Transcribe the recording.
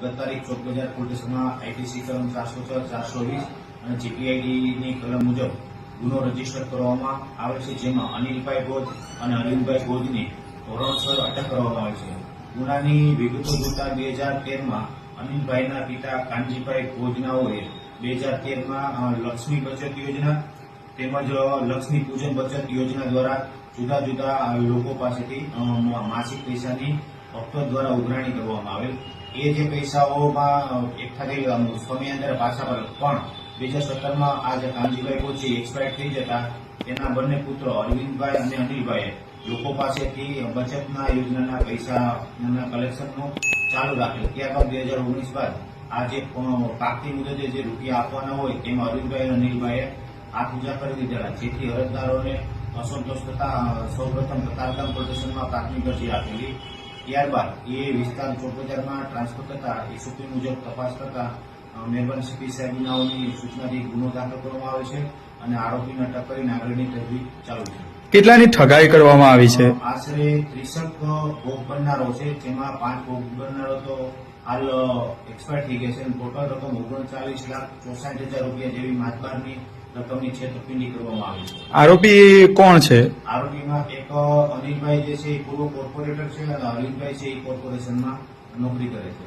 ગત તારીખ 14 પોલીસ સ્ટેશનમાં આઈપીસી કલમ 406, 420 અને જીપીઆઈડીની કલમ મુજબ ગુનો રજીસ્ટર કરવામાં આવે છે, જેમાં અનિલભાઈ ગોજ અને અરવિંદભાઈ ગોજની ધોરણસર અટક કરવામાં આવે છે. ગુનાની વિગતો જોતા 2013માં અનિલભાઈના પિતા કાનજીભાઈ ગોજનાઓએ 2013માં લક્ષ્મી બચત યોજના તેમજ લક્ષ્મી પૂજન બચત યોજના દ્વારા જુદા જુદા લોકો પાસેથી માસિક પૈસાની હપ્તો દ્વારા ઉઘરાણી કરવામાં આવેલ. એ જે પૈસાઓમાં એકઠા થઈ સમયાંતરે પાછા પણ 2017માં આ જે કાનજીભાઈ ગોજ એક્સપાયર થઈ જતા તેના બંને પુત્રો અરવિંદભાઈ અને અનિલભાઈએ લોકો પાસેથી બચતના યોજનાના પૈસાના કલેક્શનનું ચાલુ રાખેલ. ત્યારબાદ 2019 બાદ આ જે પાકતી મુદતે જે રૂપિયા આપવાના હોય તેમાં અરવિંદભાઈ અને અનિલભાઈએ હાથ ઊંચા કરી દીધેલા, જેથી અરજદારોને અસંતોષ થતા સૌપ્રથમ કતારગામ પોલીસ સ્ટેશનમાં પ્રાથમિક અરજી આપેલી. ત્યારબાદ એ વિસ્તાર ચોકબજારમાં ટ્રાન્સફર થતા એસઓપી મુજબ તપાસ કરતા મહેરબાન સીપી સાહેબનાઓની સૂચનાથી ગુનો દાખલ કરવામાં આવે છે અને આરોપીને અટક કરીને આગળની તજવીજ ચાલુ છે. કેટલાની ઠગાઈ કરવામાં આવી છે? આશરે 30 ભોગ બનનારો છે, જેમાં 5 ભોગ બનનારો તો હાલ એક્સપાયર થઈ ગયા છે. ટોટલ રકમ 39,64,000 રૂપિયા જેવી માતબારની રકમની છેતરપિંડી કરવામાં આવી છે. આરોપી કોણ છે? આરોપીમાં એક અનિલભાઈ જે છે એ પૂર્વ કોર્પોરેટર છે અને અરવિંદભાઈ છે એ કોર્પોરેશનમાં નોકરી કરે છે.